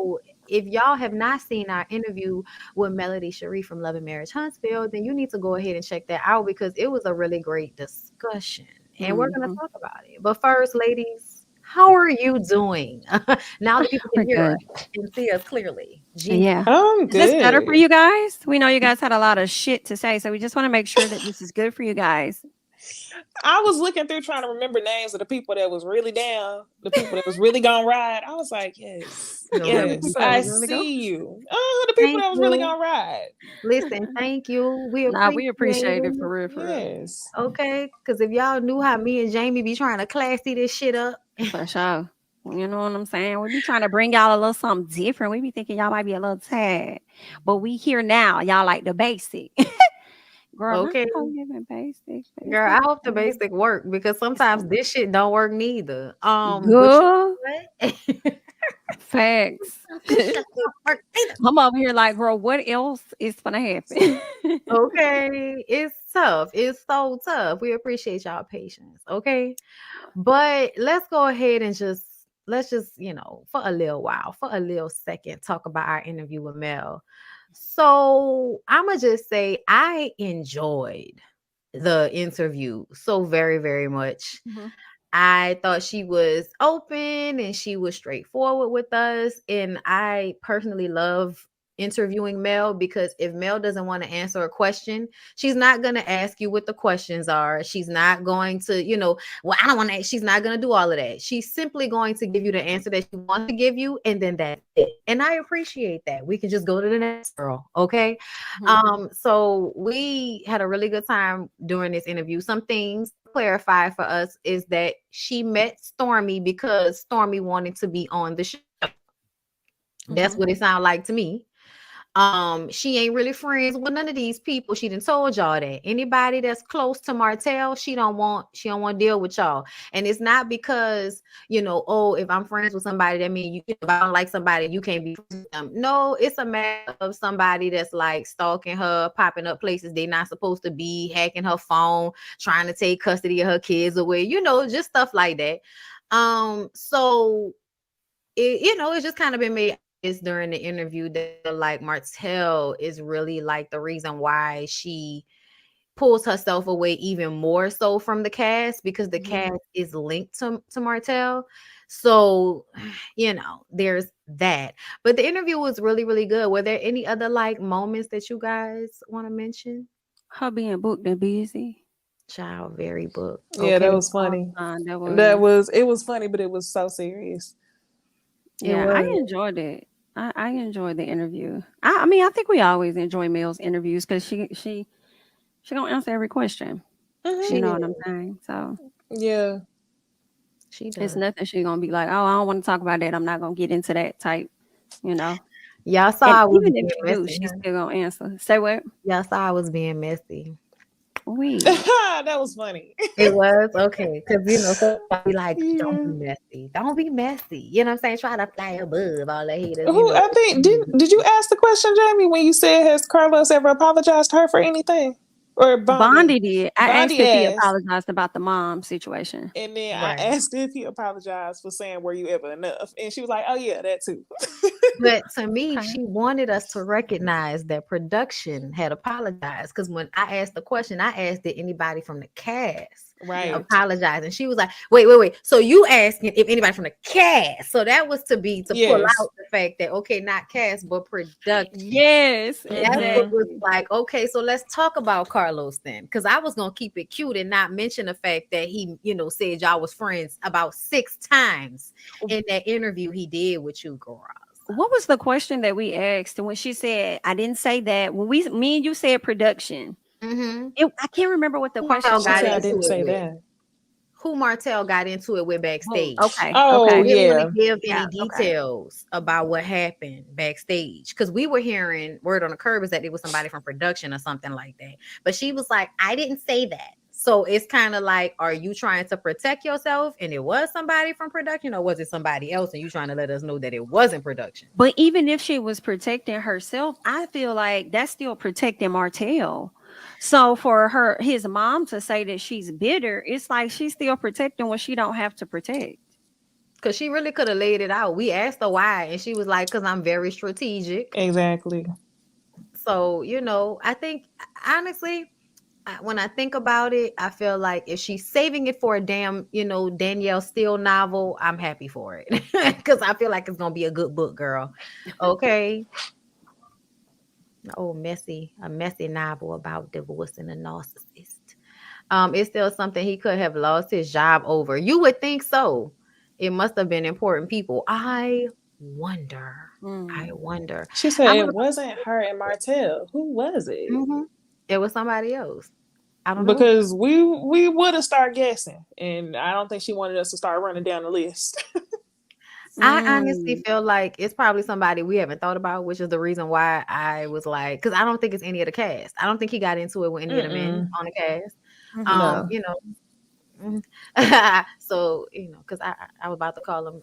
So if y'all have not seen our interview with Melody Cherie from Love and Marriage Huntsville, then you need to go ahead and check that out because it was a really great discussion. And we're going to Mhm. talk about it. But first, ladies, how are you doing? Now that people can We're hear good. us and see us clearly. Jesus. Yeah. I'm Is this better for good. you guys? We know you guys had a lot of shit to say, so we just want to make sure that this is good for you guys. I was looking through trying to remember names of the people that was really down, the people that was really gonna ride. I was like, yes, The Yeah, really the yes, people that I was people. really going. see you. The people Thank that was really you. gonna ride. Listen, thank you. We Nah, appreciate we appreciate it it. for real, for real. Yes. Okay, because if y'all knew how me and Jamie be trying to classy this shit up, For sure. You know what I'm saying? We be trying to bring y'all a little something different. We be thinking y'all might be a little tad, but we here now. Y'all like the basic. Girl, not okay, all giving basic, girl, basic. I hope the basic work because sometimes this shit don't work neither. But you Girl, know what? facts. This shit don't work neither. I'm over here like, girl, what else is gonna happen? Okay, it's tough. It's so tough. We appreciate y'all patience. Okay, but let's go ahead and let's just for a little while, for a little second, talk about our interview with Mel. So I'ma just say I enjoyed the interview so very, very much. Mhm. I thought she was open and she was straightforward with us. And I personally love interviewing Mel because if Mel doesn't want to answer a question, she's not going to ask you what the questions are. She's not going to, well, I don't want to, she's not going to do all of that. She's simply going to give you the answer that she wants to give you. And then that's it. And I appreciate that. We can just go to the next girl. Okay. Mhm. So we had a really good time during this interview. Some things clarify for us is that she met Stormy because Stormy wanted to be on the show. That's Mhm. what it sounded like to me. She ain't really friends with none of these people. She done told y'all that. Anybody that's close to Martell, she don't want to deal with y'all. And it's not because, oh, if I'm friends with somebody, that means if I don't like somebody, you can't be friends with them. No, it's a matter of somebody that's like stalking her, popping up places they not supposed to be, hacking her phone, trying to take custody of her kids away, just stuff like that. So it's just kind of been made is during the interview that like Martell is really like the reason why she pulls herself away even more so from the cast because the Mhm. cast is linked to Martell. So, there's that. But the interview was really, really good. Were there any other like moments that you guys want to mention? Her being booked and busy. Child, very booked. Yeah, Okay. that was funny. That That was. was it was funny, but it was so serious. It Yeah, I was. enjoyed it. I enjoyed the interview. I mean, I think we always enjoy Mel's interviews because she gonna answer every question. You Hmm. She know did. what I'm saying? So Yeah. She it's does. nothing she gonna be like, oh, I don't want to talk about that. I'm not gonna get into that type. You know. Y'all saw And I was even if being she do, messy, she's huh? still gonna answer. Say what? Y'all saw I was being messy. We. That was funny. It was okay because somebody be like, "Don't be Yeah. messy, don't be messy." You know what I'm saying? Try to fly above all the haters. Who I think did you ask the question, Jamie, when you said has Carlos ever apologized to her for anything? Or Bondi? Bondi did. I asked Bondi if he asked. apologized about the mom situation. And then I Right. asked if he apologized for saying were you ever enough? And she was like, oh yeah, that too. But to me, Okay. she wanted us to recognize that production had apologized. Because when I asked the question, I asked, did anybody from the cast Yeah. Right. apologize? And she was like, wait, wait, wait. So you asking if anybody from the cast. So that was to pull Yes. out the fact that, okay, not cast, but production. Yes, That's Hmm. what was exactly. like, okay, so let's talk about Carlos then. Because I was gonna keep it cute and not mention the fact that he, said y'all was friends about 6 times in that interview he did with you girls. What was the question that we asked? And when she said, I didn't say that, when me and you said production, Mm-hmm. I can't remember what the Who question Martell She was. got said I into didn't it say with? that. Who Martell got into it with Boom. backstage? Okay. Oh She Okay. didn't want yeah. to give Yeah. any Okay. details about what happened backstage because we were hearing word on the curb is that it was somebody from production or something like that. But she was like, I didn't say that. So it's kind of like, are you trying to protect yourself and it was somebody from production, or was it somebody else and you trying to let us know that it wasn't production? But even if she was protecting herself, I feel like that's still protecting Martell. So for his mom to say that she's bitter, it's like she's still protecting what she don't have to protect. Because she really could have laid it out. We asked her why, and she was like, because I'm very strategic. Exactly. So, I think, honestly, when I think about it, I feel like if she's saving it for a damn, Danielle Steele novel, I'm happy for it. Because I feel like it's going to be a good book, girl. Okay. Oh, a messy novel about divorcing a narcissist. It's still something he could have lost his job over. You would think so. It must have been important people. I wonder. I wonder. She said I'm it gonna- wasn't her and Martell. Who was it? Mhm. It was somebody else. I don't know. Because we would have started guessing, and I don't think she wanted us to start running down the list. I honestly feel like it's probably somebody we haven't thought about, which is the reason why I was like, because I don't think it's any of the cast. I don't think he got into it with any of the men on the cast. No. So because I was about to call him,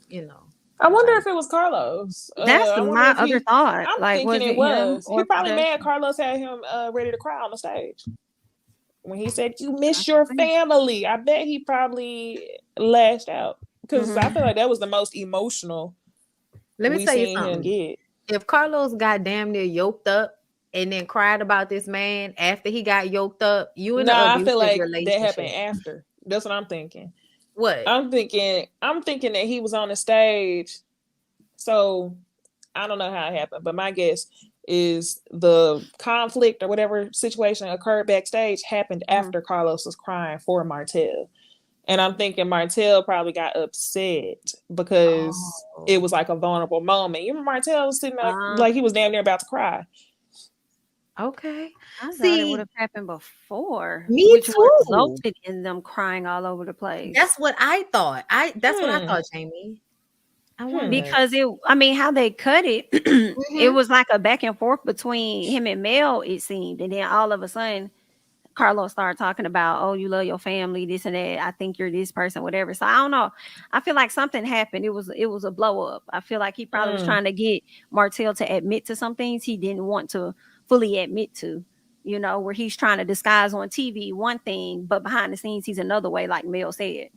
I wonder if it was Carlos. That's I wonder my if other thought. I'm Like, thinking was it it him was. or He probably mad production? Carlos had him ready to cry on the stage when he said, "You miss your family." I bet he probably lashed out because I feel like that was the most emotional. Let me we tell you seen him something. get. If Carlos got damn near yoked up and then cried about this man after he got yoked up, you in an I abusive feel like relationship. that happened after. That's what I'm thinking. What? I'm thinking that he was on the stage. So I don't know how it happened, but my guess is the conflict or whatever situation occurred backstage happened after Carlos was crying for Martell. And I'm thinking Martell probably got upset because it was like a vulnerable moment. You remember Martell was sitting there like he was damn near about to cry. Okay. I thought it would have happened before. Me which too. resulted in them crying all over the place. That's what I thought. That's what I thought, Jamie. I wonder. Because how they cut it, it was like a back and forth between him and Mel, it seemed. And then all of a sudden, Carlos started talking about, oh, you love your family, this and that. I think you're this person, whatever. So I don't know. I feel like something happened. It was a blow up. I feel like he probably was trying to get Martell to admit to some things he didn't want to fully admit to. Where he's trying to disguise on TV one thing, but behind the scenes he's another way, like Mel said.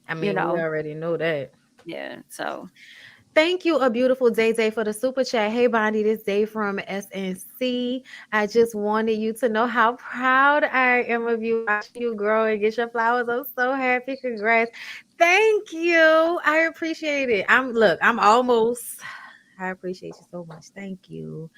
I mean, we already know that. Yeah. So thank you, a beautiful Day for the super chat. Hey, Bonnie, this Day from SNC. I just wanted you to know how proud I am of you, watching you grow and get your flowers. I'm so happy. Congrats. Thank you. I appreciate it. I appreciate you so much. Thank you.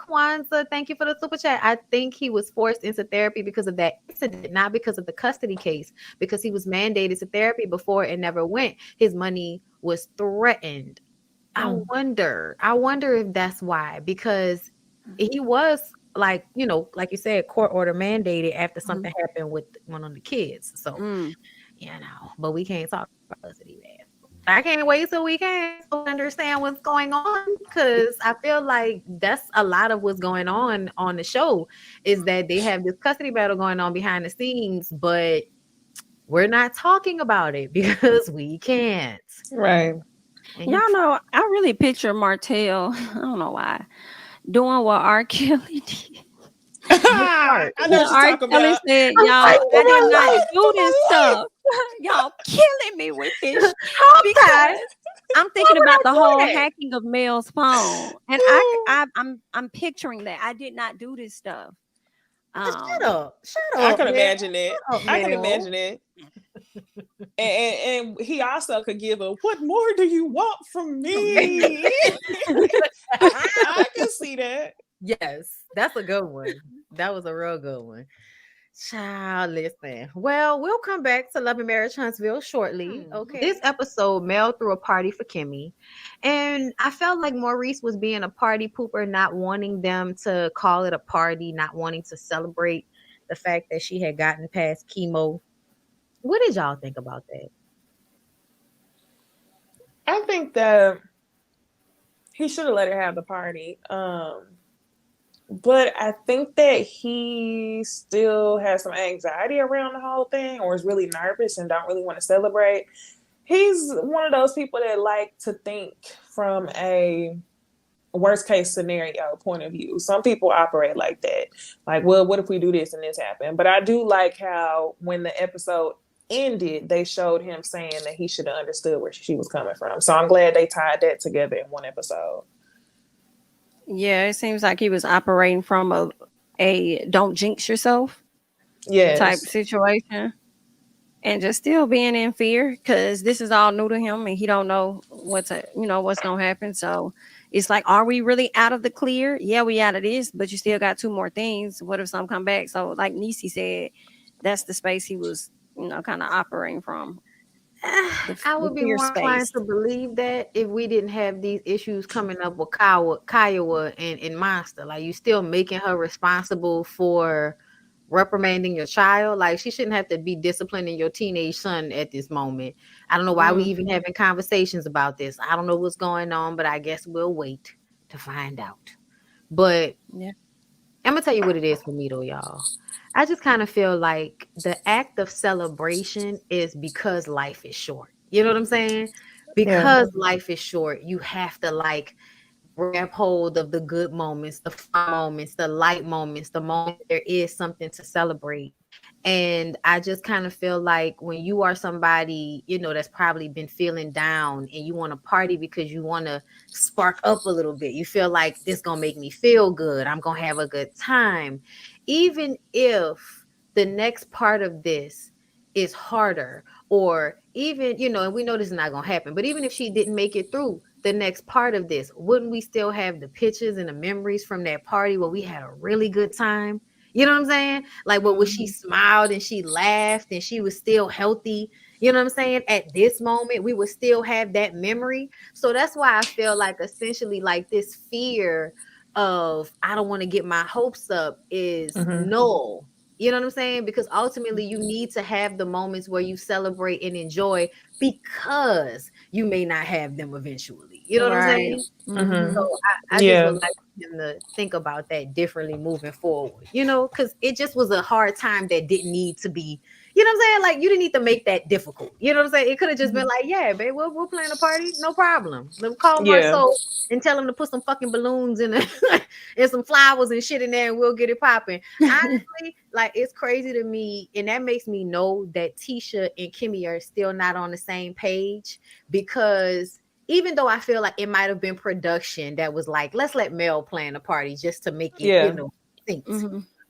Kwanzaa, thank you for the super chat. I think he was forced into therapy because of that incident, not because of the custody case, because he was mandated to therapy before and never went. His money was threatened. I wonder if that's why, because he was like you said, court order mandated after something happened with one of the kids. So, but we can't talk about custody, man. I can't wait till we can understand what's going on, because I feel like that's a lot of what's going on the show, is that they have this custody battle going on behind the scenes, but we're not talking about it because we can't. Right. Y'all know, I really picture Martell, I don't know why, doing what R. Kelly did. I know what you're talking about. Said, y'all, I did not do this stuff. Y'all killing me with this because I'm thinking about the whole hacking of Mel's phone, and I'm picturing that I did not do this stuff. Shut up! I can imagine it. I can imagine it. And he also could give a, what more do you want from me? I can see that. Yes, that's a good one. That was a real good one. Child, listen. Well, we'll come back to Love and Marriage Huntsville shortly. Okay. This episode, Mel threw a party for Kimmy. And I felt like Maurice was being a party pooper, not wanting them to call it a party, not wanting to celebrate the fact that she had gotten past chemo. What did y'all think about that? I think that he should have let her have the party. But I think that he still has some anxiety around the whole thing, or is really nervous and don't really want to celebrate. He's one of those people that like to think from a worst case scenario point of view. Some people operate like that. Like, well, what if we do this and this happen? But I do like how when the episode ended, they showed him saying that he should have understood where she was coming from. So I'm glad they tied that together in one episode. Yeah, it seems like he was operating from a don't jinx yourself type Yes. situation. And just still being in fear because this is all new to him and he don't know what's gonna happen. So it's like, are we really out of the clear? Yeah, we out of this, but you still got 2 more things. What if some come back? So like Nisi said, that's the space he was, kind of operating from. I The would be fear more inclined space. to believe that if we didn't have these issues coming up with Kiowa and Monster, like you still making her responsible for reprimanding your child. Like she shouldn't have to be disciplining your teenage son at this moment. I don't know why we even having conversations about this. I don't know what's going on, but I guess we'll wait to find out. But Yeah. I'm gonna tell you what it is for me though, y'all. I just kind of feel like the act of celebration is because life is short. You know what I'm saying? Because life is short, you have to like grab hold of the good moments, the fun moments, the light moments, the moment there is something to celebrate. And I just kind of feel like when you are somebody, that's probably been feeling down and you want to party because you want to spark up a little bit, you feel like this gonna make me feel good. I'm gonna have a good time. Even if the next part of this is harder, or even, and we know this is not gonna happen, but even if she didn't make it through the next part of this, wouldn't we still have the pictures and the memories from that party where we had a really good time? You know what I'm saying? Like, when she smiled and she laughed and she was still healthy. You know what I'm saying? At this moment, we would still have that memory. So that's why I feel like essentially like this fear of I don't want to get my hopes up is null. You know what I'm saying? Because ultimately you need to have the moments where you celebrate and enjoy because you may not have them eventually. You know what I'm saying? So I just would like him to think about that differently moving forward, because it just was a hard time that didn't need to be, you know what I'm saying? Like, you didn't need to make that difficult. You know what I'm saying? It could have just been like, yeah, babe, we'll plan a party. No problem. Let me call Marceau and tell him to put some fucking balloons in and some flowers and shit in there and we'll get it popping. Honestly, like, it's crazy to me. And that makes me know that Tisha and Kimmy are still not on the same page, because even though I feel like it might have been production that was like, let's let Mel plan a party just to make it, think.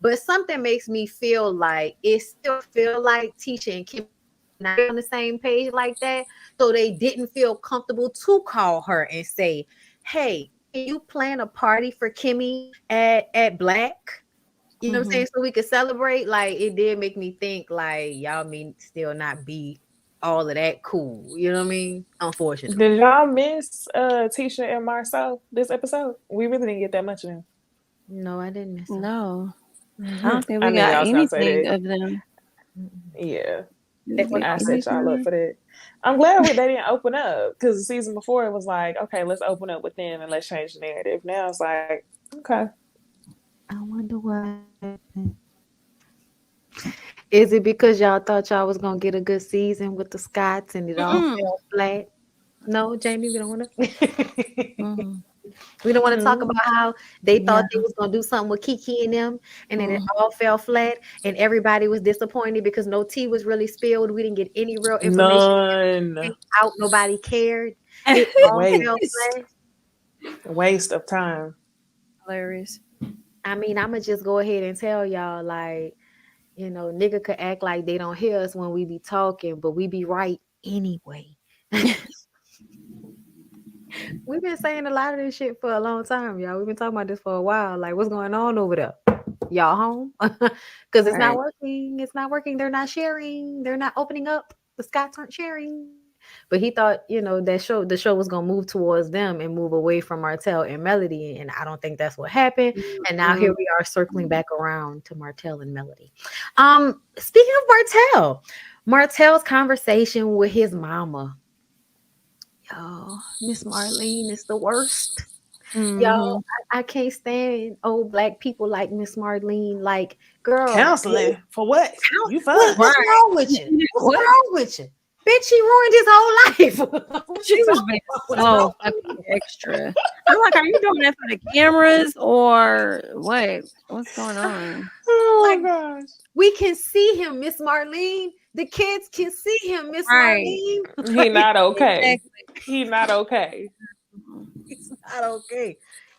But something makes me feel like it still feel like Tisha and Kim not on the same page like that. So they didn't feel comfortable to call her and say, hey, can you plan a party for Kimmy at Black? You know what I'm saying? So we could celebrate. Like, it did make me think like y'all may still not be all of that cool. You know what I mean? Unfortunately. Did y'all miss Tisha and Marceau this episode? We really didn't get that much of them. No, I didn't miss them. No. I don't think we got anything of them. Yeah. I set y'all up for that. I'm glad they didn't open up, because the season before it was like, okay, let's open up with them and let's change the narrative. Now it's like, okay. I wonder what happened. Is it because y'all thought y'all was gonna get a good season with the Scotts and it all fell flat? No, Jamie, we don't want to. We don't want to talk about how they thought they was gonna do something with Kiki and them, and then it all fell flat, and everybody was disappointed because no tea was really spilled. We didn't get any real information out. Nobody cared. It all fell flat. Waste of time. Hilarious. I mean, I'ma just go ahead and tell y'all, like, nigga could act like they don't hear us when we be talking, but we be right anyway. We've been saying a lot of this shit for a long time, y'all. We've been talking about this for a while. Like, what's going on over there? Y'all home? Because it's not working. It's not working. They're not sharing. They're not opening up. The Scotts aren't sharing. But he thought, the show was gonna move towards them and move away from Martell and Melody, and I don't think that's what happened. And now here we are circling back around to Martell and Melody. Speaking of Martell's conversation with his mama. Yo, Miss Marlene is the worst. Y'all, I can't stand old Black people like Miss Marlene. Like, girl, counseling for what? You fine? What's wrong with you? What's wrong with you? Bitch, she ruined his whole life. She was being so fucking extra. I'm like, are you doing that for the cameras or what? What's going on? Oh my gosh. We can see him, Miss Marlene. The kids can see him, Miss Right. Marlene. He not okay. Exactly. He not okay. He's not okay.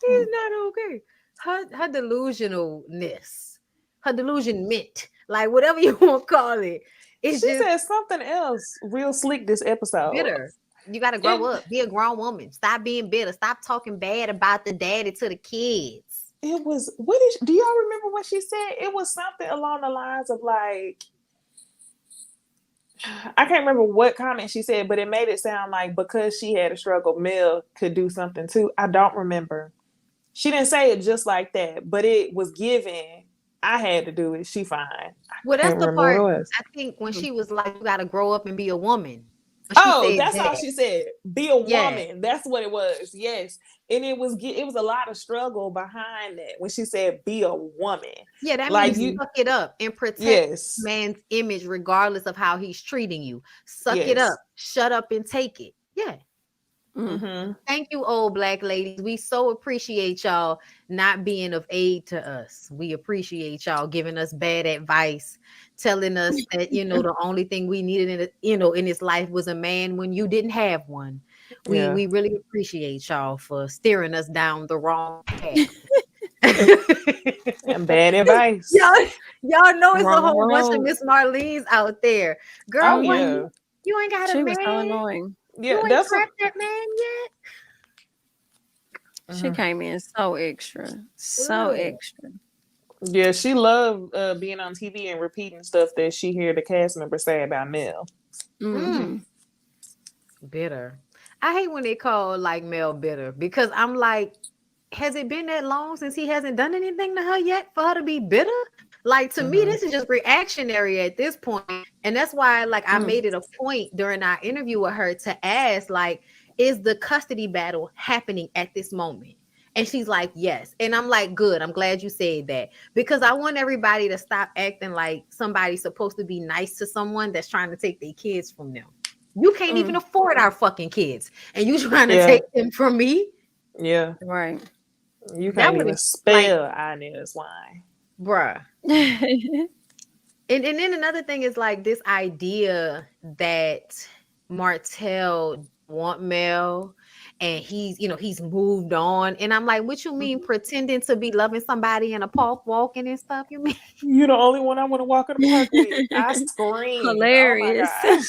He's not okay. Her delusionalness, her delusionment, like whatever you want to call it, it's She just said something else real slick this episode. bitter. You got to grow up, be a grown woman. Stop being bitter. Stop talking bad about the daddy to the kids. It was do y'all remember what she said? It was something along the lines of like, I can't remember what comment she said, but it made it sound like because she had a struggle, Mel could do something too. I don't remember. She didn't say it just like that, but it was given. I had to do it. She fine. Well, that's Can't the remember what part it was. I think when she was like, "You got to grow up and be a woman." She Oh, said that's all that. she said. Be a Yeah. woman. That's what it was. Yes, and it was a lot of struggle behind that when she said be a woman. Yeah, that Like means you, suck it up and protect yes, man's image regardless of how he's treating you. Suck it yes. up, shut up and take it. Yeah. Mm-hmm. Thank you, old black ladies. We so appreciate y'all not being of aid to us. We appreciate y'all giving us bad advice, telling us that the only thing we needed in this life was a man when you didn't have one. Yeah. We really appreciate y'all for steering us down the wrong path. And bad advice. Y'all know it's a Wrong whole bunch of road. Miss Marlene's out there. Girl, Oh what? yeah, You ain't got She a was so man. annoying. yeah. You ain't That's what. cracked that man yet. She came in so extra. So Ugh. extra. Yeah, she loved being on TV and repeating stuff that she hear the cast members say about Mel. Mm-hmm. Bitter. I hate when they call like Mel bitter because I'm like, has it been that long since he hasn't done anything to her yet for her to be bitter? Like to me, this is just reactionary at this point. And that's why like I made it a point during our interview with her to ask, like, is the custody battle happening at this moment? And she's like, yes. And I'm like, good. I'm glad you said that because I want everybody to stop acting like somebody's supposed to be nice to someone that's trying to take their kids from them. You can't even afford our fucking kids, and you trying to take them from me? Yeah, Right. you That can't would even spell Inez wine. bruh. And then another thing is like this idea that Martell want Mel and he's moved on. And I'm like, what you mean pretending to be loving somebody in a park walking and stuff? You mean You the only one I want to walk in the park with. I screamed. Hilarious. Oh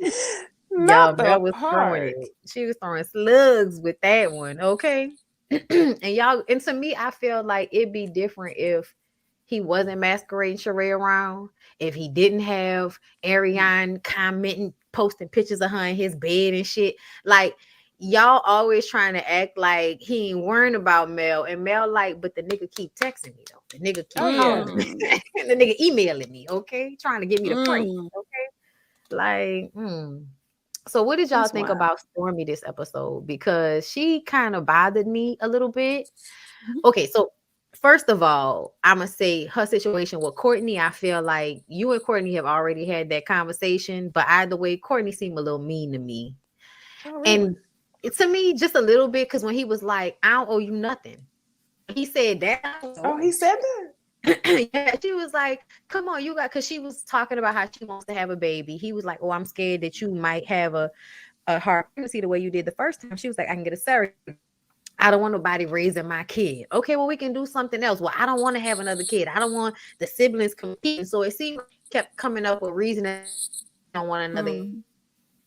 my gosh. Not Mel the was throwing park. it. She was throwing slugs with that one, okay? And to me, I feel like it'd be different if he wasn't masquerading Sheree around, if he didn't have Ariane commenting, posting pictures of her in his bed and shit. Like, y'all always trying to act like he ain't worrying about Mel. And Mel like, but the nigga keep texting me, though. The nigga keep calling me. The nigga emailing me, okay? Trying to get me to pray, okay? Like, So what did y'all That's think wild. about Stormy this episode? Because she kind of bothered me a little bit. Okay, so first of all, I'm gonna say her situation with Courtney. I feel like you and Courtney have already had that conversation, but either way, Courtney seemed a little mean to me. Oh, really? And to me, just a little bit, because when he was like, I don't owe you nothing. He said that. Oh, he said that? Yeah, she was like, come on, because she was talking about how she wants to have a baby. He was like, oh, I'm scared that you might have a hard pregnancy the way you did the first time. She was like, I can get a surrogate. I don't want nobody raising my kid. Okay, well, we can do something else. Well, I don't want to have another kid. I don't want the siblings competing. So it seemed like he kept coming up with reasons I don't want another.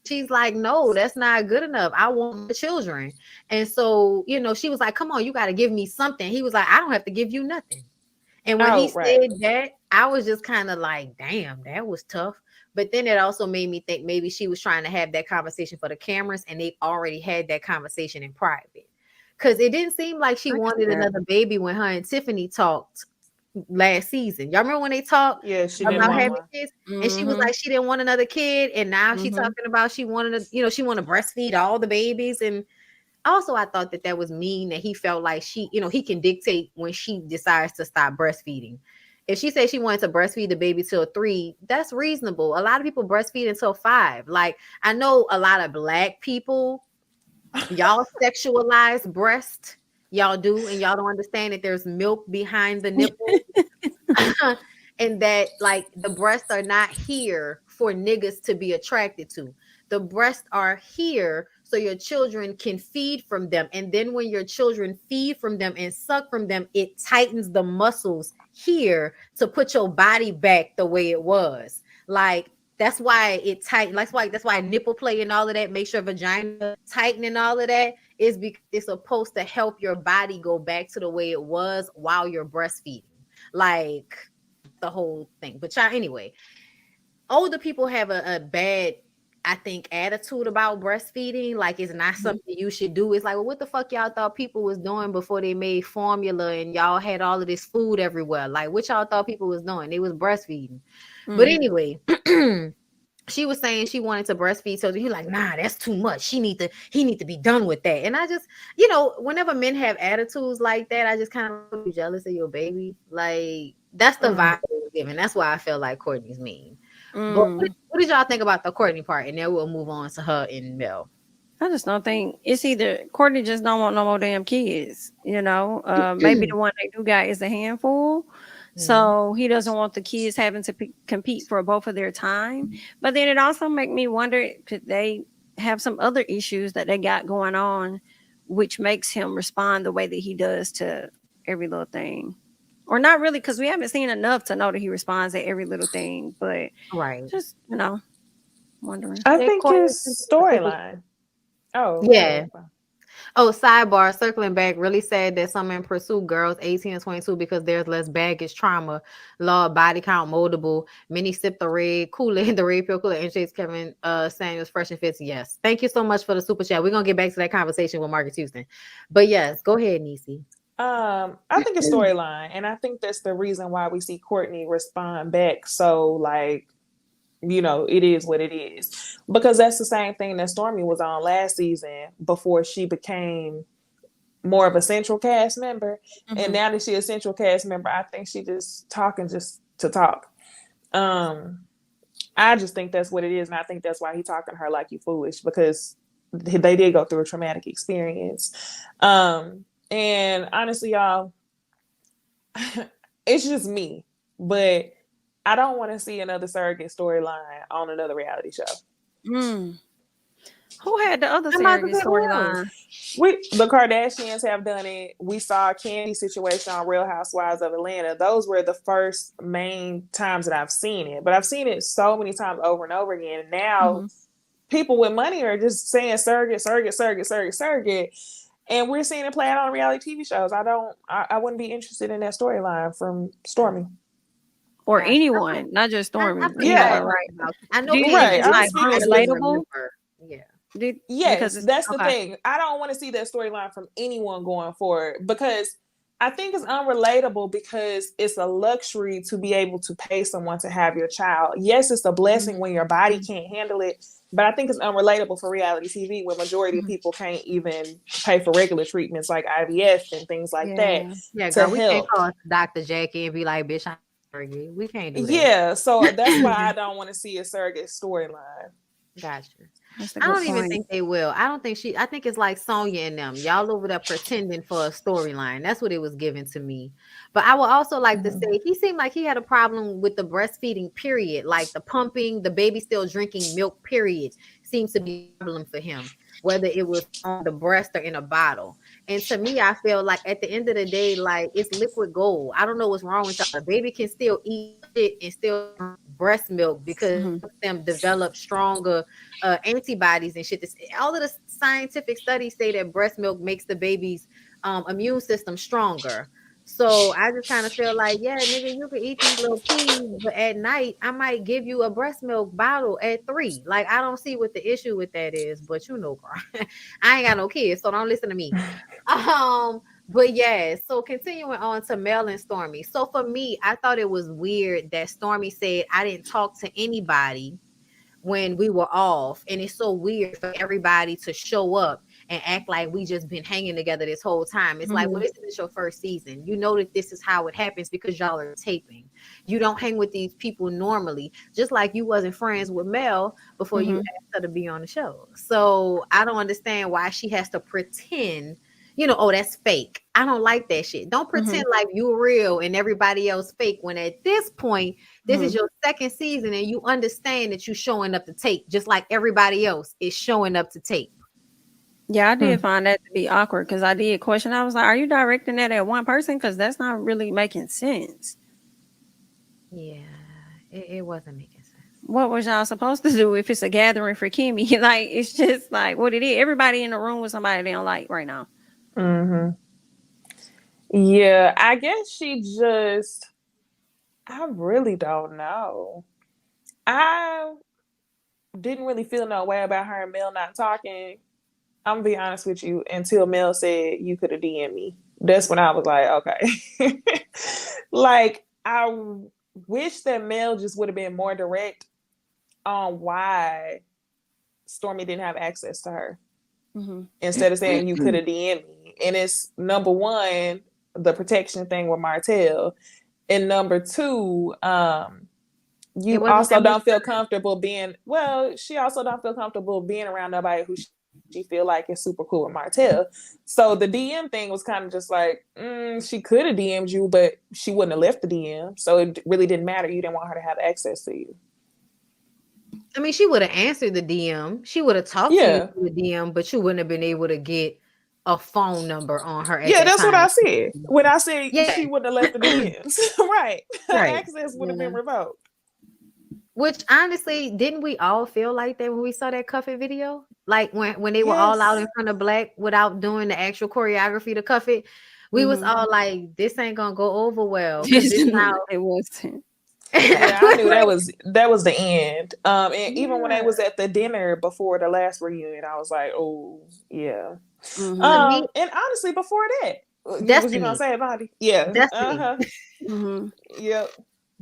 She's like, no, that's not good enough. I want the children. And so, she was like, come on, you got to give me something. He was like, I don't have to give you nothing. And when he said that, I was just kind of like, damn, that was tough. But then it also made me think maybe she was trying to have that conversation for the cameras and they've already had that conversation in private. Because it didn't seem like she wanted another baby when her and Tiffany talked last season. Y'all remember when they talked about having kids? And she was like, she didn't want another kid. And now she's talking about she wanted to, she wanted to breastfeed all the babies. And also, I thought that was mean that he felt like he can dictate when she decides to stop breastfeeding. If she said she wanted to breastfeed the baby till 3, that's reasonable. A lot of people breastfeed until 5. Like, I know a lot of Black people, y'all sexualize breast. Y'all do, and y'all don't understand that there's milk behind the nipple. and that like the breasts are not here for niggas to be attracted to. The breasts are here so your children can feed from them. And then when your children feed from them and suck from them, it tightens the muscles here to put your body back the way it was. Like that's why it tight. That's why nipple play and all of that, make sure vagina tighten and all of that is because it's supposed to help your body go back to the way it was while you're breastfeeding. Like the whole thing. But y'all, anyway, older people have a bad, I think, attitude about breastfeeding. Like it's not something you should do. It's like, well, what the fuck y'all thought people was doing before they made formula and y'all had all of this food everywhere? Like what y'all thought people was doing? They was breastfeeding. But anyway, she was saying she wanted to breastfeed. So he's like, nah, that's too much. He need to be done with that. And I just, whenever men have attitudes like that, I just kind of be jealous of your baby. Like that's the vibe it was giving. That's why I feel like Courtney's mean. But what did y'all think about the Courtney part? And then we'll move on to her and Mel. I just don't think it's either Courtney just don't want no more damn kids, maybe the one they do got is a handful. So he doesn't want the kids having to compete for both of their time. But then it also make me wonder, could they have some other issues that they got going on, which makes him respond the way that he does to every little thing? Or not really, because we haven't seen enough to know that he responds to every little thing. But just, wondering. I think his storyline. Oh, yeah. Oh, sidebar, circling back, really sad that some men pursue girls 18 and 22 because there's less baggage, trauma, low body count, moldable. Many sip the red Kool-Aid, the red pill Kool-Aid, and Chase Kevin Samuels, fresh and fits. Yes. Thank you so much for the super chat. We're going to get back to that conversation with Marcus Houston. But yes, go ahead, Niecy. I think a storyline, and I think that's the reason why we see Courtney respond back. So like, it is what it is, because that's the same thing that Stormy was on last season before she became more of a central cast member. And now that she's a central cast member, I think she just talking just to talk. I just think that's what it is. And I think that's why he talking to her like you foolish, because they did go through a traumatic experience. And honestly, y'all, it's just me, but I don't want to see another surrogate storyline on another reality show. Who had the other surrogate storyline? The Kardashians have done it. We saw Candy's situation on Real Housewives of Atlanta. Those were the first main times that I've seen it, but I've seen it so many times over and over again. And now people with money are just saying surrogate. And we're seeing it play out on reality TV shows. I wouldn't be interested in that storyline from Stormy. Or anyone, not just Stormy. Right. I know right. Like relatable. Yeah. Yes, that's the thing. I don't want to see that storyline from anyone going forward, because I think it's unrelatable, because it's a luxury to be able to pay someone to have your child. Yes, it's a blessing when your body can't handle it, but I think it's unrelatable for reality TV when majority of people can't even pay for regular treatments like IVF and things like that. Yeah, girl, we can't call Dr. Jackie and be like, bitch, I'm surrogate. We can't do that. Yeah, so that's why I don't want to see a surrogate storyline. Gotcha. I don't even think they will. I think it's like Sonya and them. Y'all over there pretending for a storyline. That's what it was given to me. But I would also like to say he seemed like he had a problem with the breastfeeding, period. Like the pumping, the baby still drinking milk, period, seems to be a problem for him, whether it was on the breast or in a bottle. And to me, I feel like at the end of the day, like it's liquid gold. I don't know what's wrong with y'all. The baby can still eat it and still drink breast milk because them develop stronger antibodies and shit. All of the scientific studies say that breast milk makes the baby's immune system stronger. So I just kind of feel like, yeah, nigga, you can eat these little peas, but at night I might give you a breast milk bottle at 3. Like I don't see what the issue with that is, but I ain't got no kids, so don't listen to me. But yeah, so continuing on to Mel and Stormy. So for me, I thought it was weird that Stormy said I didn't talk to anybody when we were off, and it's so weird for everybody to show up and act like we just been hanging together this whole time. It's like, well, this is your first season. You know that this is how it happens because y'all are taping. You don't hang with these people normally, just like you wasn't friends with Mel before you asked her to be on the show. So I don't understand why she has to pretend, oh, that's fake. I don't like that shit. Don't pretend like you're real and everybody else fake when at this point, this is your second season and you understand that you're showing up to tape just like everybody else is showing up to tape. Yeah, I did find that to be awkward because I did question. I was like, are you directing that at one person? Because that's not really making sense. Yeah, it wasn't making sense. What was y'all supposed to do if it's a gathering for Kimmy? Like, it's just like what it is. Everybody in the room with somebody they don't like right now. Yeah, I guess she just, I really don't know. I didn't really feel no way about her and Mel not talking. I'm gonna be honest with you, until Mel said you could have DM'd me. That's when I was like, okay. Like, I wish that Mel just would have been more direct on why Stormy didn't have access to her. Instead of saying you could have DM'd me. And it's number one, the protection thing with Martell. And number two, you also don't feel comfortable being, well, she also don't feel comfortable being around nobody who she feel like is super cool with Martell. So the DM thing was kind of just like, she could have DM'd you, but she wouldn't have left the DM. So it really didn't matter. You didn't want her to have access to you. I mean, she would have answered the DM. She would have talked to you through the DM, but you wouldn't have been able to get a phone number on her. Yeah, that's what I said. When I said she wouldn't have left the DMs. Right. Access would have been revoked. Which honestly, didn't we all feel like that when we saw that Cuff It video? Like when they were all out in front of Black without doing the actual choreography to Cuff It, we was all like, this ain't gonna go over well. It wasn't. Yeah, I knew that was the end. And even when I was at the dinner before the last reunion, I was like, oh yeah. And honestly, before that, Destiny. Was you gonna say, Bonnie? Yeah, Destiny. Yep.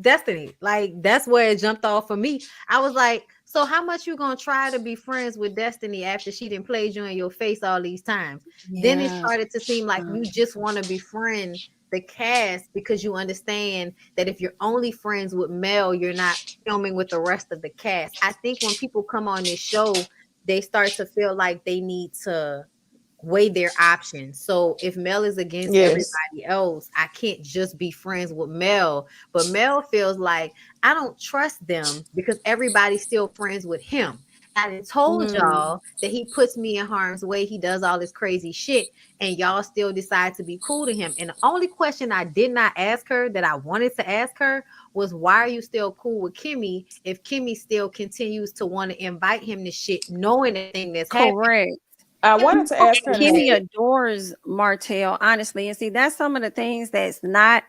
Destiny, like that's where it jumped off for me. I was like, so how much you gonna try to be friends with Destiny after she didn't play you in your face all these times? Then it started to seem like you just want to befriend the cast because you understand that if you're only friends with Mel, you're not filming with the rest of the cast. I think when people come on this show, they start to feel like they need to weigh their options. So if Mel is against everybody else, I can't just be friends with Mel. But Mel feels like I don't trust them because everybody's still friends with him. I told y'all that he puts me in harm's way. He does all this crazy shit, and y'all still decide to be cool to him. And the only question I did not ask her that I wanted to ask her was, why are you still cool with Kimmy if Kimmy still continues to want to invite him to shit, knowing the thing that's correct? I wanted to ask her. Kimmy adores Martell, honestly, and see that's some of the things that's not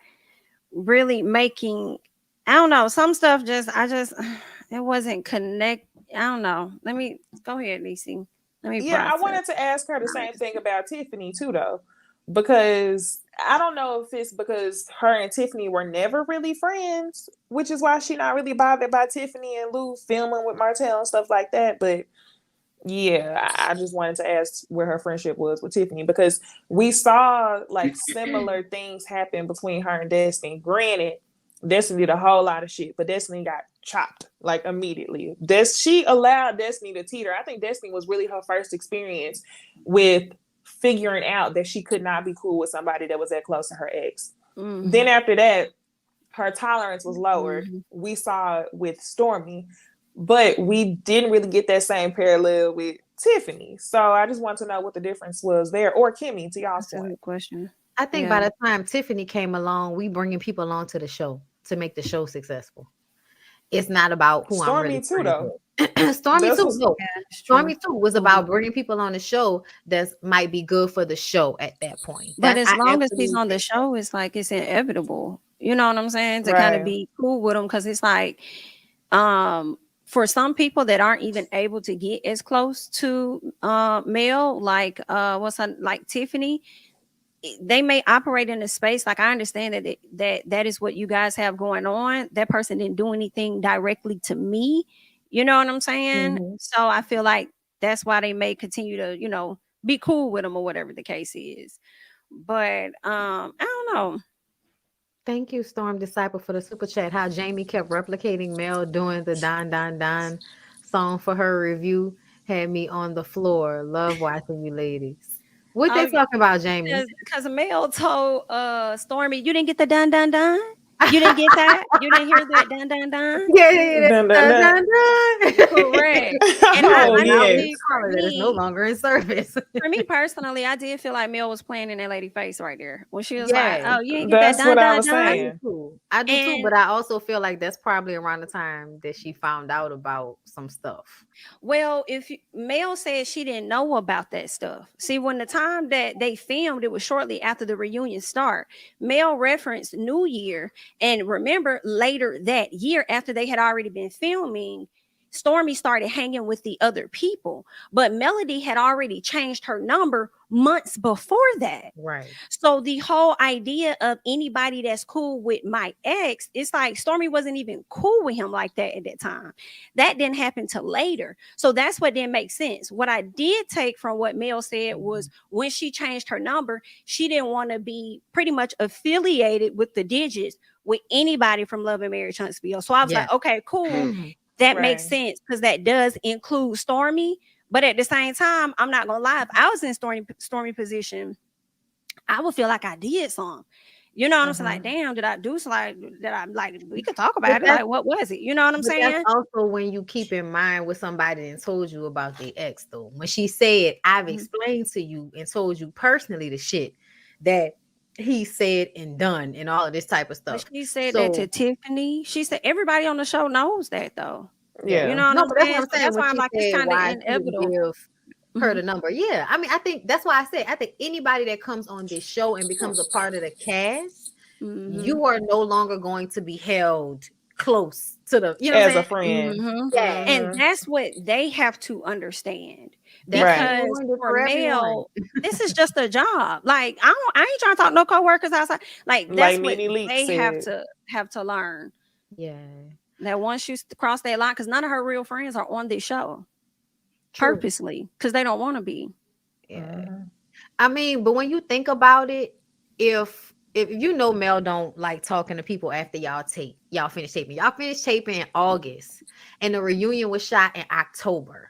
really making. I don't know. Some stuff it wasn't connect. I don't know. Let me go ahead, Lacey. I wanted to ask her the same thing about Tiffany too, though, because I don't know if it's because her and Tiffany were never really friends, which is why she's not really bothered by Tiffany and Lou filming with Martell and stuff like that. But yeah, I just wanted to ask where her friendship was with Tiffany, because we saw like similar things happen between her and Destiny. Granted, Destiny did a whole lot of shit, but Destiny got chopped like immediately. She allowed Destiny to teeter. I think Destiny was really her first experience with figuring out that she could not be cool with somebody that was that close to her ex. Then after that, her tolerance was lowered. We saw it with Stormy, but we didn't really get that same parallel with Tiffany. So I just want to know what the difference was there, or Kimmy, to y'all's point. Good question. I think by the time Tiffany came along, we bringing people along to the show to make the show successful. It's not about who Stormy I'm really too, though. Stormy too. No. Stormy too was about bringing people on the show that might be good for the show at that point. But as long as he's on the show, it's like it's inevitable. You know what I'm saying? To kind of be cool with him, because it's like, for some people that aren't even able to get as close to Mel, like like Tiffany, they may operate in a space like, I understand that is what you guys have going on. That person didn't do anything directly to me. You know what I'm saying? So I feel like that's why they may continue to, be cool with them or whatever the case is. But I don't know. Thank you, Storm Disciple, for the super chat. How Jamie kept replicating Mel doing the Don Don Don song for her review had me on the floor. Love watching you ladies. What they talking about, Jamie? Because Mel told Stormy, you didn't get the dun dun dun. You didn't get that. You didn't hear that dun dun dun. Yeah. Dun, dun, dun. Correct. And Oh, I yes. believe for that is no me, longer in service. for me personally, I did feel like Mel was playing in that lady face right there when she was like, Yeah. "Oh, you didn't get that That's dun what I dun was dun." saying. I do too, And- but I also feel like that's probably around the time that she found out about some stuff. Well, Mel said she didn't know about that stuff. See, when the time that they filmed, it was shortly after the reunion start. Mel referenced New Year, and remember later that year, after they had already been filming, Stormy started hanging with the other people, but Melody had already changed her number months before that. Right. So the whole idea of anybody that's cool with my ex, it's like Stormy wasn't even cool with him like that at that time. That didn't happen till later. So that's what didn't make sense. What I did take from what Mel said was when she changed her number, she didn't want to be pretty much affiliated with the Digits with anybody from Love and Marriage Huntsville. So I was like, okay, cool. That makes Right. sense because that does include Stormy. But at the same time, I'm not gonna lie. If I was in Stormy position, I would feel like I did something. You know what I'm saying? Like, damn, did I do something? Did I like? We could talk about it. Like, what was it? You know what I'm saying? That's also when you keep in mind what somebody and told you about the ex, though. When she said, "I've explained to you and told you personally the shit that he said and done and all of this type of stuff." But she said that to Tiffany. She said everybody on the show knows that, though. Yeah. You know what I'm saying? That's what I'm saying. That's why I'm When like, she it's said kind of why she didn't inevitable. give her the number. Yeah, I mean, I think that's why I said I think anybody that comes on this show and becomes a part of the cast, you are no longer going to be held close to the, you know, as a friend. Yeah. And that's what they have to understand. That's Because ruined it for for everyone. Mel, this is just a job. Like I ain't trying to talk no coworkers outside. Like that's Like what Nene Leakes they said. have to learn. Yeah. That once you cross that line, because none of her real friends are on this show True. purposely because they don't want to be. Yeah. I mean, but when you think about it, if you know Mel don't like talking to people after y'all finish taping. Y'all finished taping in August and the reunion was shot in October.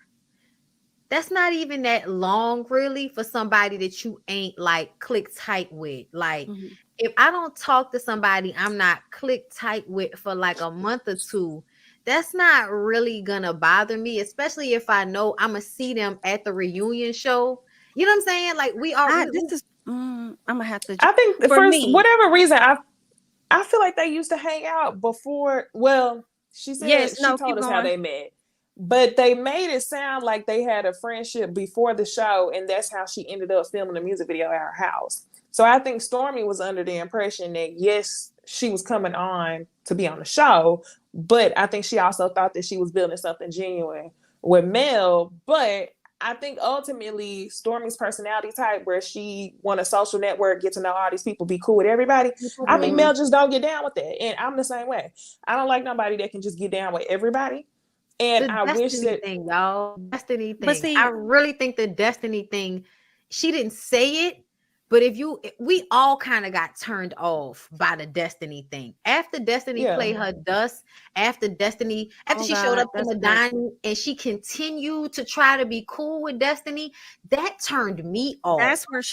That's not even that long really for somebody that you ain't like click tight with. Like if I don't talk to somebody I'm not click tight with for like a month or two, that's not really gonna bother me, especially if I know I'm gonna see them at the reunion show. You know what I'm saying? Like I'm gonna have to. I think for me, whatever reason, I feel like they used to hang out before. Well, she said she told us how they met, but they made it sound like they had a friendship before the show, and that's how she ended up filming the music video at her house. So I think Stormy was under the impression that yes, she was coming on to be on the show, but I think she also thought that she was building something genuine with Mel. But I think ultimately Stormy's personality type, where she want a social network, get to know all these people, be cool with everybody. I think Mel just don't get down with that, and I'm the same way. I don't like nobody that can just get down with everybody. And I wish that thing, y'all, destiny thing. But see, I really think the destiny thing. She didn't say it, but we all kind of got turned off by the Destiny thing. After Destiny played her dust, after she showed up in the dining and she continued to try to be cool with Destiny, that turned me off. That's where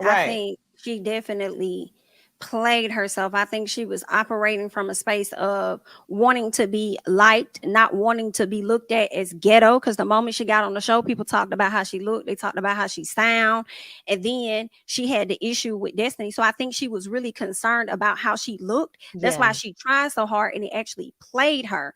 I think she definitely played herself. I think she was operating from a space of wanting to be liked, not wanting to be looked at as ghetto. Because the moment she got on the show, people talked about how she looked, they talked about how she sound, and then she had the issue with Destiny. So I think she was really concerned about how she looked. That's why she tried so hard, and it actually played her.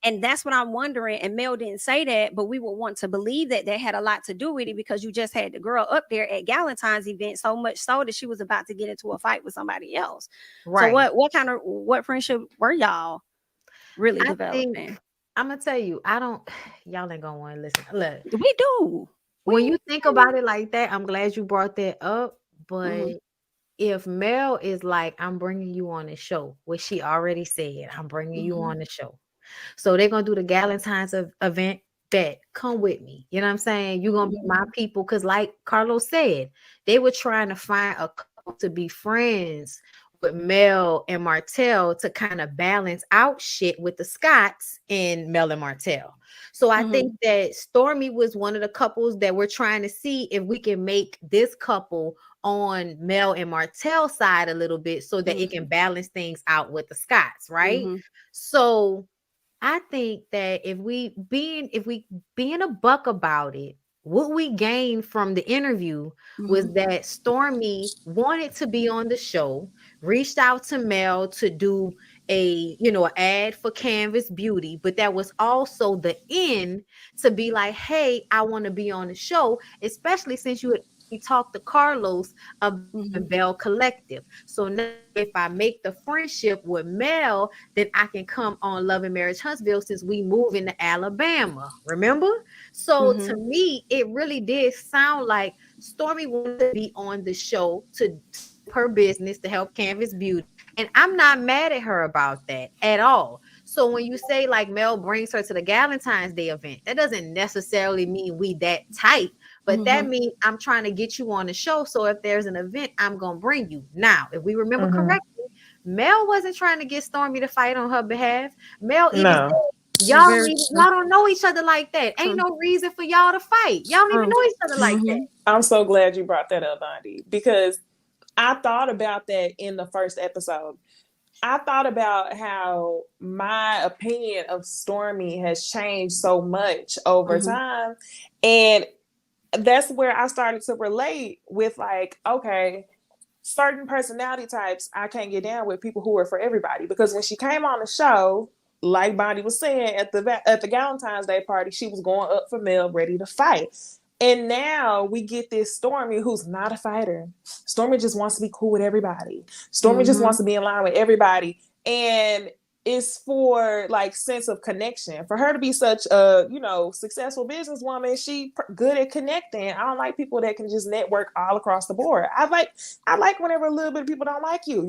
And that's what I'm wondering. And Mel didn't say that, but we would want to believe that that had a lot to do with it because you just had the girl up there at Galentine's event so much so that she was about to get into a fight with somebody else. Right. So what friendship were y'all really developing? I'm gonna tell you, y'all ain't gonna want to listen. Look, we do. When you think about it like that, I'm glad you brought that up. But if Mel is like, I'm bringing you on the show, which she already said, I'm bringing you on the show. So they're going to do the Galentine's event. Bet, come with me. You know what I'm saying? You're going to be my people. Because like Carlos said, they were trying to find a couple to be friends with Mel and Martell to kind of balance out shit with the Scotts and Mel and Martell. So I think that Stormy was one of the couples that we're trying to see if we can make this couple on Mel and Martell's side a little bit so that it can balance things out with the Scotts, right? So I think that if we being a buck about it, what we gained from the interview was that Stormy wanted to be on the show, reached out to Mel to do a ad for Canvas Beauty, but that was also the end to be like, hey, I want to be on the show, especially since you had talked to Carlos of Bell Collective. So now if I make the friendship with Mel, then I can come on Love and Marriage Huntsville since we move into Alabama. Remember? So to me, it really did sound like Stormy wanted to be on the show to her business to help Canvas Beauty. And I'm not mad at her about that at all. So when you say like Mel brings her to the Galentine's Day event, that doesn't necessarily mean we that tight, but that means I'm trying to get you on the show. So if there's an event, I'm going to bring you. Now, if we remember correctly, Mel wasn't trying to get Stormy to fight on her behalf. Mel even said, y'all don't know each other like that. Ain't no reason for y'all to fight. Y'all don't even know each other like that. I'm so glad you brought that up, Bondi, because I thought about that in the first episode. I thought about how my opinion of Stormy has changed so much over time. And that's where I started to relate with like, okay, certain personality types I can't get down with, people who are for everybody. Because when she came on the show, like Bondi was saying, at the Galentine's Day party, she was going up for Mel, ready to fight. And now we get this Stormy who's not a fighter. Stormy just wants to be cool with everybody. Stormy just wants to be in line with everybody. And it's for like sense of connection. For her to be such a, successful businesswoman, she good at connecting. I don't like people that can just network all across the board. I like whenever a little bit of people don't like you,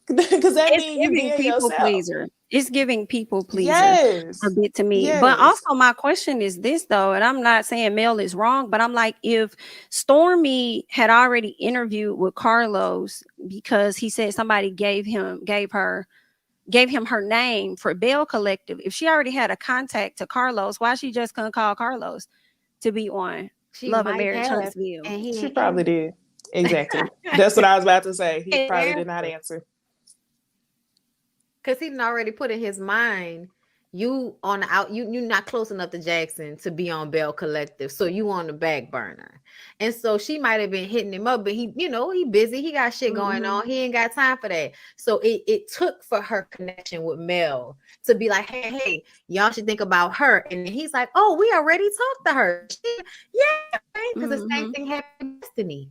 because that means you being people yourself. Pleaser. It's giving people pleaser a bit to me. But also my question is this though, and I'm not saying Mel is wrong, but I'm like, if Stormy had already interviewed with Carlos because he said somebody gave him her name for Bell Collective, if she already had a contact to Carlos, why she just couldn't call Carlos to be on Love and Marriage Huntsville? She probably did. Exactly. That's what I was about to say. He probably did not answer. Because he didn't already put in his mind, you're not close enough to Jackson to be on Bell Collective, so you on the back burner. And so she might have been hitting him up, but he busy, he got shit going on, he ain't got time for that. So it took for her connection with Mel to be like, hey, y'all should think about her. And he's like, oh, we already talked to her. Yeah, because the same thing happened to Destiny.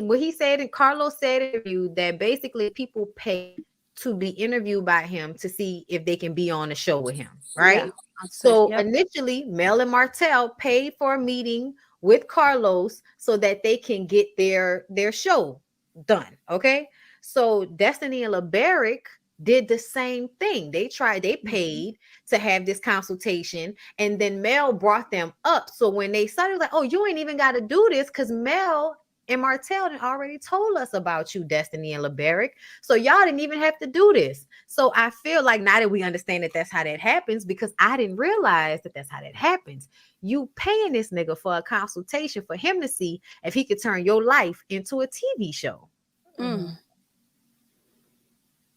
What he said, and Carlos said in you, that basically people pay to be interviewed by him to see if they can be on the show with him, right? Yeah. So initially, Mel and Martell paid for a meeting with Carlos so that they can get their show done, okay? So Destiny and LeBaric did the same thing. They paid to have this consultation, and then Mel brought them up. So when they started, like, oh, you ain't even got to do this because Mel and Martell had already told us about you, Destiny and LeBaric. So y'all didn't even have to do this. So I feel like now that we understand that that's how that happens, because I didn't realize that that's how that happens. You paying this nigga for a consultation for him to see if he could turn your life into a TV show.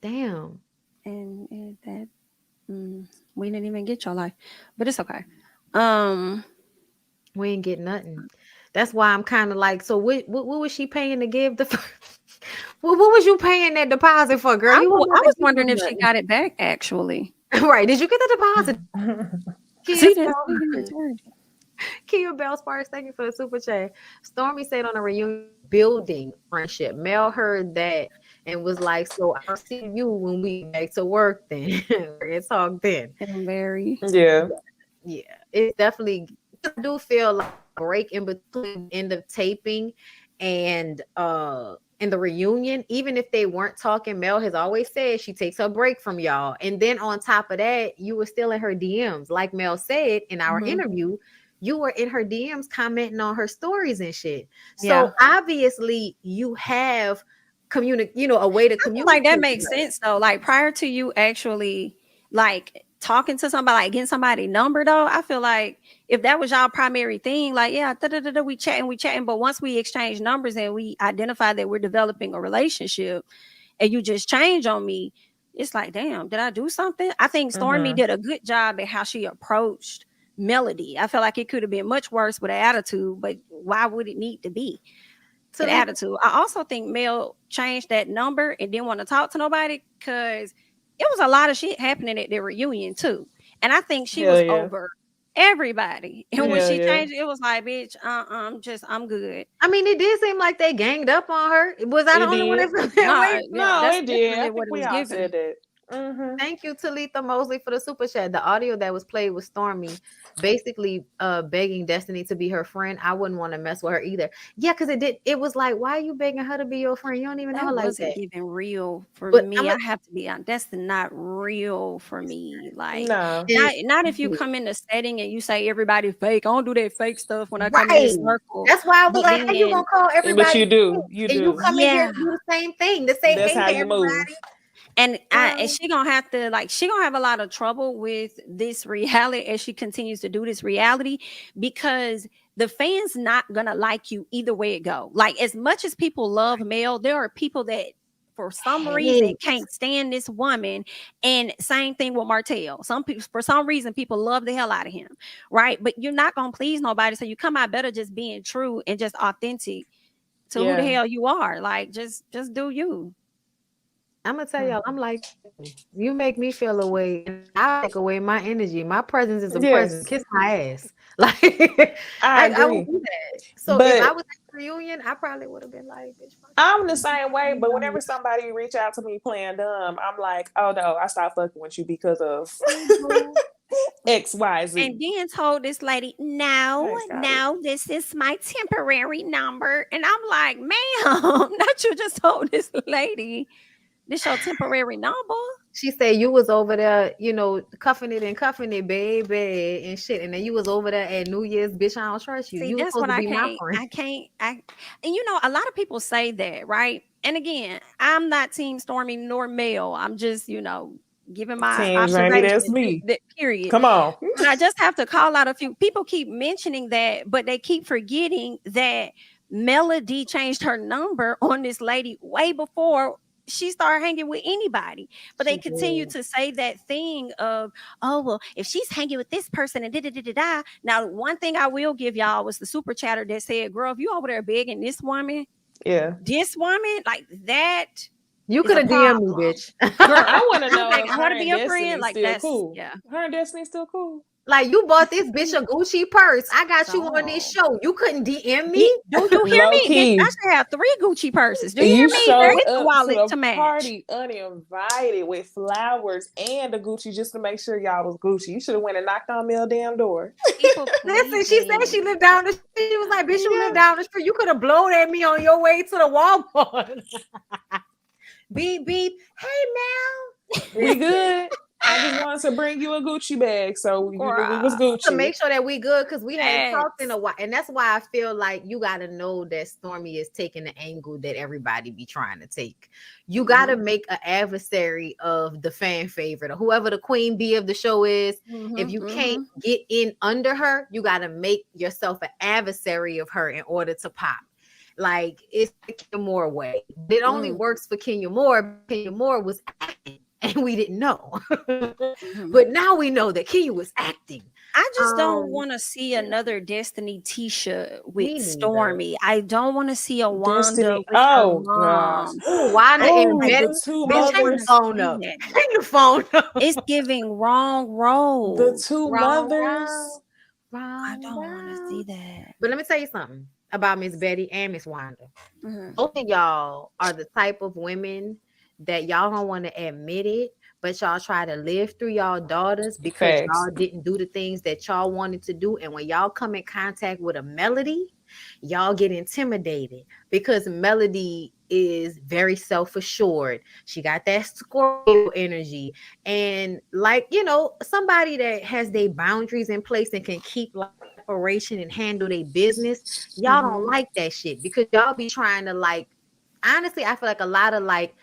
Damn. And that we didn't even get your life, but it's okay. We ain't get nothing. That's why I'm kind of like, so what was she paying to give the what was you paying that deposit for, girl? I was wondering if she got it back actually. Right. Did you get the deposit? Kia Bell Sparks, thank you for the super chat. Stormy said on a reunion, building friendship. Mel heard that and was like, so I'll see you when we back to work then. It's talk then. Yeah. It's definitely, I do feel like a break in between end of taping and in the reunion, even if they weren't talking, Mel has always said she takes her break from y'all. And then on top of that, you were still in her DMs. Like Mel said in our interview, you were in her DMs commenting on her stories and shit. So obviously you have communicate, a way to I feel communicate. like that makes with her. sense though. Like prior to you actually like talking to somebody, like getting somebody number though, I feel like if that was y'all primary thing, like yeah, we chatting. But once we exchange numbers and we identify that we're developing a relationship, and you just change on me, it's like, damn, did I do something? I think Stormy did a good job at how she approached Melody. I feel like it could have been much worse with an attitude, but why would it need to be? An attitude. I also think Mel changed that number and didn't want to talk to nobody because it was a lot of shit happening at their reunion too. And I think she was over everybody. And when she changed it was like, bitch, I'm good. I mean, it did seem like they ganged up on her. Was I the only one that felt that way? No, it did. I think we all said that. Thank you, Talitha Mosley, for the super chat. The audio that was played with Stormy basically begging Destiny to be her friend. I wouldn't want to mess with her either. Yeah, because it was like, why are you begging her to be your friend? You don't even know her like that. Even real for me. I have to be honest. That's not real for me. Like not if you come in the setting and you say everybody fake. I don't do that fake stuff when I come in this circle. That's why I was like, how you gonna call everybody? But you do. You come in here and do the same thing. The same thing to everybody. Move. And she gonna have a lot of trouble with this reality as she continues to do this reality, because the fans not gonna like you either way it go. Like as much as people love Mel, there are people that for some reason can't stand this woman. And same thing with Martell. Some people, for some reason, people love the hell out of him, right? But you're not gonna please nobody, so you come out better just being true and just authentic to who the hell you are. Like just do you. I'm gonna tell y'all, I'm like, you make me feel away, and I take away my energy. My presence is a presence. Kiss my ass. Like I would do that. So if I was at the reunion, I probably would have been like, bitch. I'm the same way, but whenever somebody reach out to me playing dumb, I'm like, oh no, I stopped fucking with you because of XYZ. And then told this lady, no, this is my temporary number. And I'm like, ma'am, not you just told this lady this your temporary number. She said you was over there, cuffing it, baby, and shit. And then you was over there at New Year's, bitch. I don't trust you. See, you that's what I can't. And a lot of people say that, right? And again, I'm not Team Stormy nor Mel. I'm just, giving my observation. That's me. Period. Come on. And I just have to call out a few people. Keep mentioning that, but they keep forgetting that Melody changed her number on this lady way before she started hanging with anybody. But they continue to say that thing of, oh well, if she's hanging with this person and da. Now, one thing I will give y'all was the super chatter that said, girl, if you over there begging this woman like that, you could have DM'd me, bitch. Girl, I want to know if her to be a friend, like that's cool. Yeah, her and Destiny's still cool. Like you bought this bitch a Gucci purse. I got you on this show. You couldn't DM me. Do you hear me? Bitch, I should have 3 Gucci purses. Do you hear me? Showed with up the wallet to to match. Party uninvited with flowers and a Gucci just to make sure y'all was Gucci. You should have went and knocked on Mel's damn door. Listen, she said she lived down the street. She was like, bitch, you live down the street. You could have blown at me on your way to the Walmart. Beep beep. Hey Mel, we good? I just wanted to bring you a Gucci bag, so we was Gucci to make sure that we good, because we hadn't talked in a while, and that's why I feel like you got to know that Stormy is taking the angle that everybody be trying to take. You got to make an adversary of the fan favorite or whoever the queen bee of the show is. If you can't get in under her, you got to make yourself an adversary of her in order to pop. Like it's the Kenya Moore way. It only works for Kenya Moore. Kenya Moore was acting, and we didn't know. But now we know that Kenya was acting. I just don't want to see another Destiny Tisha with Stormy. I don't want to see a Wanda with her mom. Wanda and hang your phone up. Hang your phone up. It's giving wrong role. The two mothers. I don't want to see that. But let me tell you something about Miss Betty and Miss Wanda. Both of y'all are the type of women that y'all don't want to admit it, but y'all try to live through y'all daughters because y'all didn't do the things that y'all wanted to do. And when y'all come in contact with a Melody, y'all get intimidated because Melody is very self-assured. She got that Scorpio energy. And like, somebody that has their boundaries in place and can keep separation and handle their business, y'all don't like that shit because y'all be trying to like honestly, I feel like a lot of like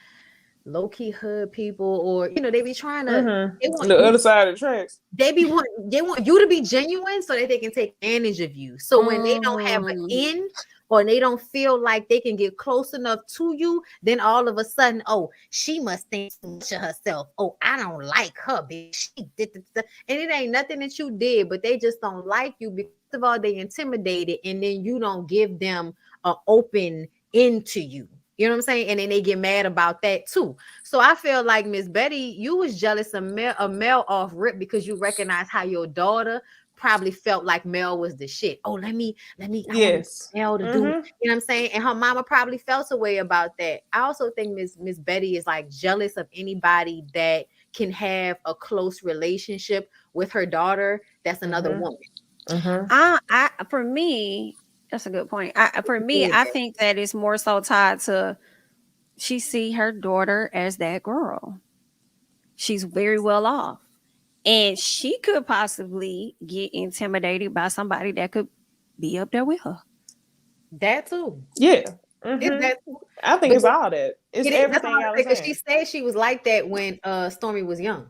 low-key hood people, or they be trying to they want The other side of the tracks. they want you to be genuine so that they can take advantage of you. So when they don't have an in, or they don't feel like they can get close enough to you, then all of a sudden, oh, she must think too much of herself. Oh, I don't like her, bitch. She did this. And it ain't nothing that you did, but they just don't like you because of all they intimidated, and then you don't give them an open into you. You know what I'm saying? And then they get mad about that too. So I feel like Miss Betty, you was jealous of Mel off rip because you recognize how your daughter probably felt like Mel was the shit. Oh, let me Yes. Mel to do. You know what I'm saying? And her mama probably felt a way about that. I also think Miss Betty is like jealous of anybody that can have a close relationship with her daughter. That's another woman. For me, that's a good point. I think that it's more so tied to she see her daughter as that girl. She's very well off, and she could possibly get intimidated by somebody that could be up there with her. That too. Yeah. That too. I think it's all that. It's everything I was saying. She said she was like that when Stormy was young.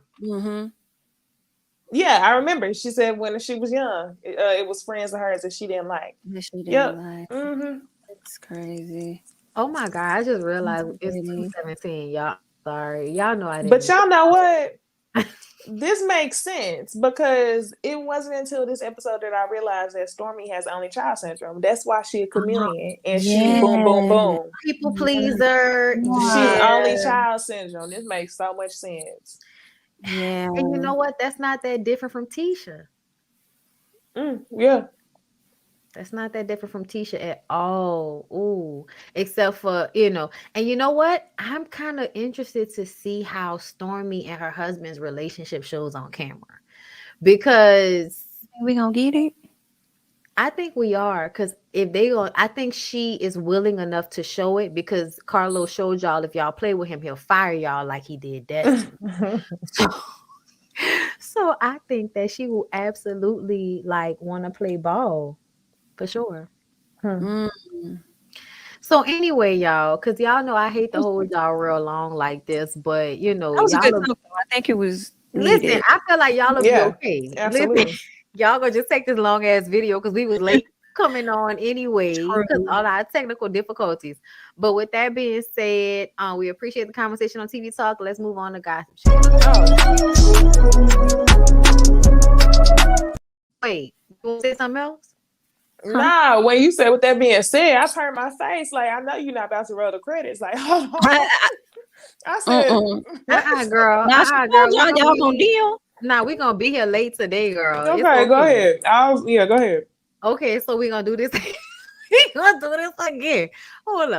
Yeah, I remember. She said when she was young, it was friends of hers that she didn't like. She didn't like. It's crazy. Oh my God, I just realized it's 2017, y'all. Sorry. Y'all know I didn't. But y'all know what? This makes sense because it wasn't until this episode that I realized that Stormy has only child syndrome. That's why she's a chameleon and she boom, boom, boom. People pleaser. She's only child syndrome. This makes so much sense. Yeah. And you know what? That's not that different from Tisha. Yeah. That's not that different from Tisha at all. Ooh, except for, and you know what? I'm kind of interested to see how Stormy and her husband's relationship shows on camera, because we gonna get it. I think we are, because I think she is willing enough to show it, because Carlos showed y'all if y'all play with him, he'll fire y'all like he did that. So I think that she will absolutely like want to play ball. For sure. So anyway, y'all, because y'all know I hate to hold y'all real long like this, but that was a good talk, I think it was needed. Listen, I feel like y'all will be okay. Absolutely. Listen, y'all gonna just take this long ass video because we was late coming on anyway because all our technical difficulties. But with that being said, we appreciate the conversation on TV Talk. Let's move on to gossip. Wait, you want to say something else? Nah, when you said with that being said, I turned my face like I know you're not about to roll the credits. Like, hold on. I said, girl. Y'all gonna deal? Nah, we're gonna be here late today, girl. Okay, go ahead. Go ahead. Okay, so we're gonna do this. We're gonna do this again. Hold up.